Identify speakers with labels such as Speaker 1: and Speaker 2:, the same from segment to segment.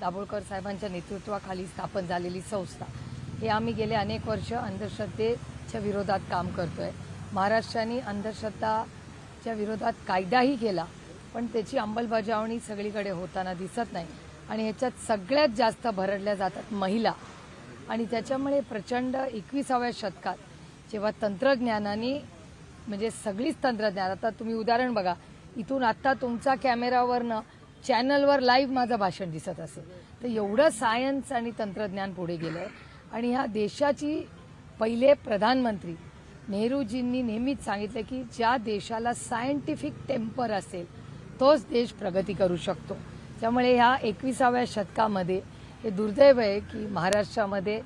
Speaker 1: दाभोळकर साहेबांच्या नेतृत्वाखाली स्थापन झालेली संस्था हे आम्ही गेले अनेक वर्ष अंधश्रद्धेच्या विरोधात काम करतोय। महाराष्ट्राने अंधश्रद्धाच्या विरोधात कायदाही केला, पण त्याची अंमलबजावणी सगळीकडे होताना दिसत नाही आणि ह्याच्यात सगळ्यात जास्त भरडल्या जातात महिला। आणि त्याच्यामुळे प्रचंड 21व्या शतकात जेव्हा तंत्रज्ञानाने म्हणजे सगळीच तंत्रज्ञान, आता तुम्ही उदाहरण बघा, इथून आता तुमचा कॅमेरावरनं चॅनलवर लाईव्ह माझं भाषण दिसत असेल, तर एवढं सायन्स आणि तंत्रज्ञान पुढे गेलंय। आणि ह्या देशाची पहिले प्रधानमंत्री नेहरूजींनी नेहमीच सांगितलं की ज्या देशाला सायंटिफिक टेम्पर असेल तोच देश प्रगती करू शकतो। त्यामुळे ह्या 21व्या शतकामध्ये हे दुर्दैव आहे की महाराष्ट्रामध्ये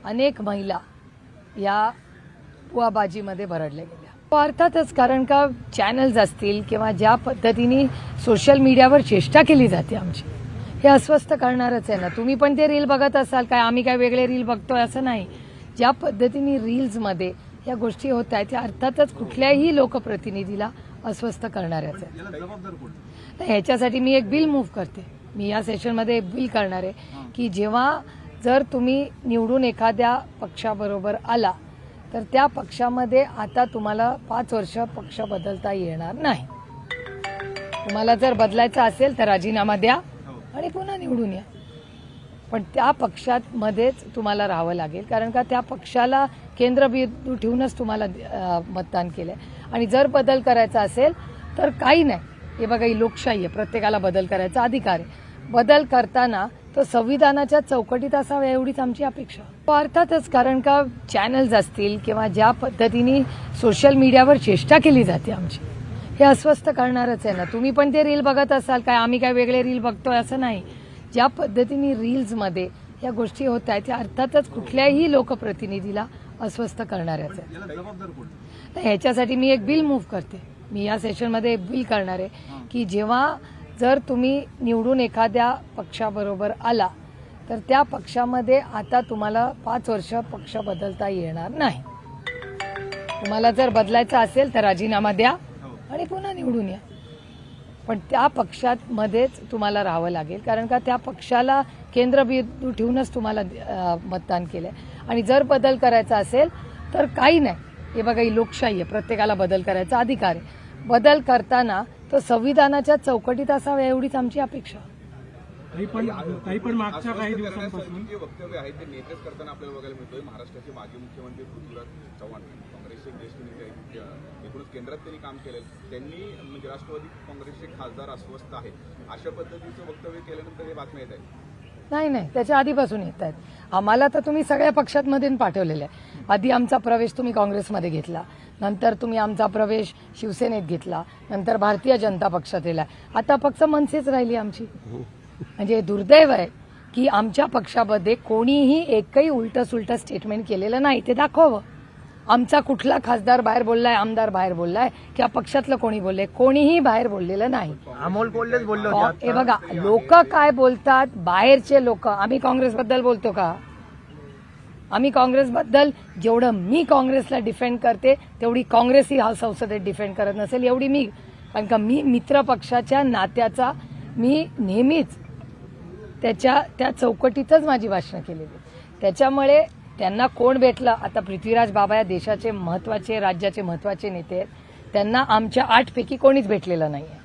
Speaker 1: अनेक महिला या पुआबाजीमध्ये भरडल्या गेल्या। अर्थातच, कारण का चॅनल्स असतील किंवा ज्या पद्धतीने सोशल मीडियावर चेष्टा केली जाते आमची, हे अस्वस्थ करणारच आहे ना। तुम्ही पण ते रील बघत असाल, काय आम्ही काय वेगळे रील बघतोय असं नाही। ज्या पद्धतीने रील्समध्ये या गोष्टी होत आहेत त्या अर्थातच कुठल्याही लोकप्रतिनिधीला अस्वस्थ करणारच आहे। ह्याच्यासाठी मी एक बिल मूव्ह करते, मी या सेशनमध्ये एक बिल करणार आहे की जेव्हा जर तुम्ही निवडून एखाद्या पक्षाबरोबर आला तर त्या पक्षामध्ये आता तुम्हाला 5 वर्ष पक्ष बदलता येणार नाही। तुम्हाला जर बदलायचं असेल तर राजीनामा द्या आणि पुन्हा निवडून या, पण त्या पक्षात मध्येच तुम्हाला राहावं लागेल, कारण का त्या पक्षाला केंद्रबिंदू ठेवूनच तुम्हाला मतदान केलंय। आणि जर बदल करायचा असेल तर काही नाही, हे बघा ही लोकशाही आहे, प्रत्येकाला बदल करायचा अधिकार आहे। बदल करताना तो संविधानाच्या चौकटीत असावा एवढीच आमची अपेक्षा। अर्थातच, कारण का चॅनल्स असतील किंवा ज्या पद्धतीने सोशल मीडियावर चेष्टा केली जाते आमची, हे अस्वस्थ करणारच आहे ना। तुम्ही पण ते रील बघत असाल, काय आम्ही काय वेगळे रील बघतोय असं नाही। ज्या पद्धतीने रील्समध्ये या गोष्टी होत आहेत त्या अर्थातच कुठल्याही लोकप्रतिनिधीला अस्वस्थ करणारच आहे। ह्याच्यासाठी मी एक बिल मूव्ह करते, मी या सेशनमध्ये एक बिल करणार आहे की जेव्हा जर तुम्ही निवडून एखाद्या पक्षाबरोबर आला तर त्या पक्षामध्ये आता तुम्हाला 5 वर्ष पक्ष बदलता येणार नाही। तुम्हाला जर बदलायचं असेल तर राजीनामा द्या आणि पुन्हा निवडून या, पण त्या पक्षात मध्येच तुम्हाला राहावं लागेल, कारण का त्या पक्षाला केंद्रबिंदू ठेवूनच तुम्हाला मतदान केलंय। आणि जर बदल करायचा असेल तर काही नाही, हे बघा ही लोकशाही आहे, प्रत्येकाला बदल करायचा अधिकार आहे। बदल करताना तो संविधानाच्या चौकटीत असावा एवढीच आमची अपेक्षा।
Speaker 2: पण मागच्या काही दिवसांपासून
Speaker 3: जे वक्तव्य आहे ते नेतेच करताना आपल्याला बघायला मिळतोय। महाराष्ट्राचे माजी मुख्यमंत्री पृथ्वीराज चव्हाण, काँग्रेसचे ज्येष्ठ नेते, एकूणच केंद्रात त्यांनी काम केलं, त्यांनी म्हणजे राष्ट्रवादी काँग्रेसचे खासदार अस्वस्थ आहेत अशा पद्धतीचं वक्तव्य केल्यानंतर हे बातम्या येत आहेत।
Speaker 1: नाही, त्याच्या आधीपासून येत आहेत। आम्हाला तर तुम्ही सगळ्या पक्षांमधून पाठवलेलं आहे। आधी आमचा प्रवेश तुम्ही काँग्रेसमध्ये घेतला, नंतर तुम्ही आमचा प्रवेश शिवसेनेत घेतला, नंतर भारतीय जनता पक्षात दिला, आता फक्त मनसेच राहिली आमची। म्हणजे दुर्दैव आहे की आमच्या पक्षामध्ये कोणीही एकही उलट सुलट स्टेटमेंट केलेलं नाही, ते दाखवावं। आमचा कुठला खासदार बाहेर बोललाय, आमदार बाहेर बोललाय किंवा पक्षातलं कोणी बोललंय, कोणीही बाहेर बोललेलं नाही।
Speaker 2: अमोल कोल्हेच बोलले होते।
Speaker 1: हे बघा लोक काय बोलतात, बाहेरचे लोक। आम्ही काँग्रेसबद्दल बोलतो का? आम्ही काँग्रेसबद्दल जेवढं मी काँग्रेसला डिफेंड करते तेवढी काँग्रेसही हा संसदेत डिफेंड करत नसेल एवढी मी, कारण का मी मित्र पक्षाच्या नात्याचा मी नेहमीच त्या चौकटीतच माझी भाषणं केलेली। त्याच्यामुळे त्यांना कोण भेटलं, आता पृथ्वीराज बाबा या देशाचे महत्वाचे, राज्याचे महत्वाचे नेते आहेत, त्यांना आमच्या 8 पैकी कोणीच भेटलेलं नाहीये।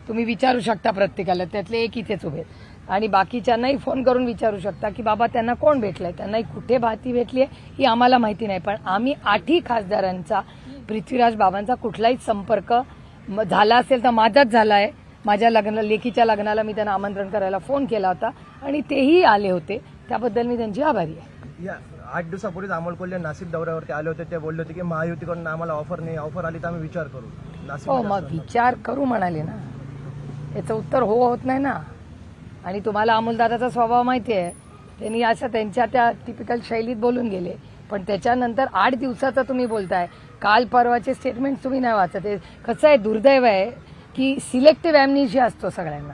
Speaker 1: तुम्ही विचारू शकता प्रत्येकाला, त्यातले एक इथेच उभे आणि बाकीच्यांनाही फोन करून विचारू शकता की बाबा त्यांना कोण भेटलंय, त्यांनाही कुठे भाती भेटली आहे ही आम्हाला माहिती नाही, पण आम्ही 8ही खासदारांचा पृथ्वीराज बाबांचा कुठलाही संपर्क झाला असेल तर माझाच झाला आहे। माझ्या लेकीच्या लग्नाला मी त्यांना आमंत्रण करायला फोन केला होता आणि तेही आले होते, त्याबद्दल मी त्यांची आभारी आहे।
Speaker 2: 8 दिवसापूर्वीच अमोल कोल्हे नाशिक दौऱ्यावरती आले होते, ते बोलले होते की महायुतीकडून आम्हाला ऑफर नाही, ऑफर आली तर आम्ही विचार करू।
Speaker 1: हो, मग विचार करू म्हणाले ना, याचं उत्तर हो होत नाही ना। आणि तुम्हाला अमोलदादाचा स्वभाव माहिती आहे, त्यांनी असं त्यांच्या त्या टिपिकल शैलीत बोलून गेले, पण त्याच्यानंतर 8 दिवसाचं तुम्ही बोलताय, काल परवाचे स्टेटमेंट तुम्ही नाही वाचत। कसं आहे, दुर्दैव आहे की सिलेक्टिव्ह ॲम्नेशिया असतो सगळ्यांना।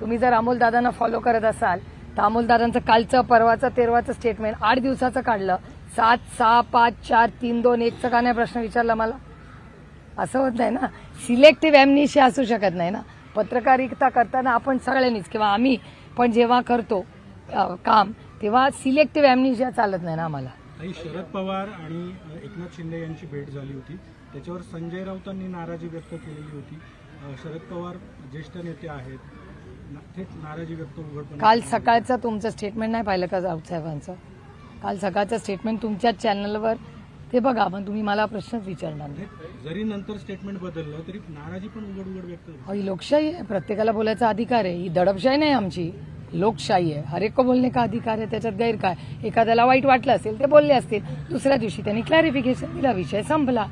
Speaker 1: तुम्ही जर अमोलदादांना फॉलो करत असाल तर अमोलदादांचं कालचं, परवाचं, 13वाचं स्टेटमेंट 8 दिवसाचं काढलं, 7, 6, 5, 4, 3, 2, 1चा का नाही प्रश्न विचारला मला? असं होत नाही ना, सिलेक्टिव्ह ॲम्नेशिया असू शकत नाही ना। पत्रकारिता करताना आपण सगळ्यांनीच किंवा आम्ही आपण जेव्हा करतो काम तेव्हा सिलेक्टिव्ह ॲम्नेशिया चालत नाही ना आम्हाला.
Speaker 4: काही शरद पवार आणि एकनाथ शिंदे यांची भेट झाली होती, त्याच्यावर संजय राऊतांनी नाराजी व्यक्त केलेली होती. शरद पवार ज्येष्ठ नेते आहेत, थेट नाराजी व्यक्त उघडपणे.
Speaker 1: काल सकाळचं तुमचं स्टेटमेंट नाही पाहिलं का राऊत साहेबांचं? काल सकाळचं स्टेटमेंट तुमच्याच चॅनलवर ते बघा, पण तुम्ही मला प्रश्नच विचारणार नाही.
Speaker 4: जरी नंतर स्टेटमेंट बदललं तरी नाराजी पण उघड व्यक्त होती.
Speaker 1: ही लोकशाही आहे, प्रत्येकाला बोलायचा अधिकार आहे. ही दडपशाही नाही आमची, लोकशाही आहे. हर एक को बोलणे का अधिकार आहे, त्याच्यात गैर काय? एखाद्याला वाईट वाटलं असेल ते बोलले असतील, दुसऱ्या दिवशी त्यांनी क्लॅरिफिकेशन दिला, विषय संपला.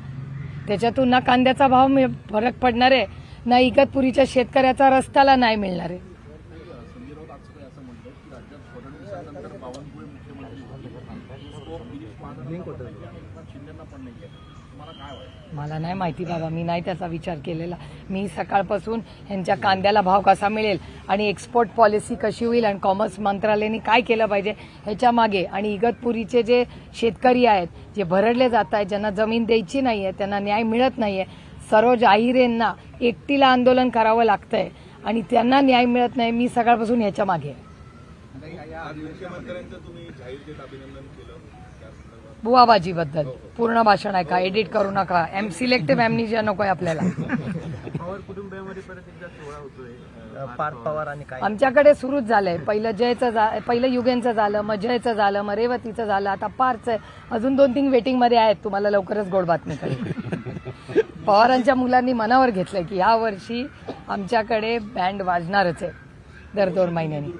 Speaker 1: त्याच्यातून ना कांद्याचा भाव फरक पडणार आहे, ना इगतपुरीच्या शेतकऱ्याचा रस्त्याला नाही मिळणार आहे.
Speaker 3: संजय राऊत आज असं म्हणतात की राज्यात फडणवीसानंतर बावनकुळे मुख्यमंत्री शिंदेना पण नाही आहे. तुम्हाला काय वाटतं?
Speaker 1: मला नाही माहिती बाबा, मी नाही त्याचा विचार केलेला. मी सकाळपासून ह्यांच्या कांद्याला भाव कसा मिळेल आणि एक्सपोर्ट पॉलिसी कशी होईल आणि कॉमर्स मंत्रालयाने काय केलं पाहिजे ह्याच्या मागे, आणि इगतपुरीचे जे शेतकरी आहेत, जे भरडले जात आहेत, ज्यांना जमीन द्यायची नाही आहे, त्यांना न्याय मिळत नाही आहे, सरोज आहिरेंना एकटीला आंदोलन करावं लागतंय आणि त्यांना न्याय मिळत नाही, मी सकाळपासून ह्याच्या मागे आहे.
Speaker 3: मुख्यमंत्र्यांचं तुम्ही जाहीर देत अभिनंदन केलं त्या संदर्भात.
Speaker 1: बुवाबाजीबद्दल पूर्ण भाषण आहे का? एडिट करू नका. सिलेक्टिव्ह ॲम्नेशिया नकोय आपल्याला.
Speaker 2: पवार कुटुंबियामध्ये परत एकदा सोहळा होतोय. पार्थ पवार आणि काय
Speaker 1: आमच्याकडे सुरूच झालंय. पहिलं युगेंचं झालं, मग जयचं झालं, मग रेवतीचं झालं, आता पारचं आहे. अजून 2-3 वेटिंगमध्ये आहेत. तुम्हाला लवकरच गोड बातमी कळेल. पवारांच्या मुलांनी मनावर घेतलंय की या वर्षी आमच्याकडे बँड वाजणारच आहे दर 2 महिन्यांनी.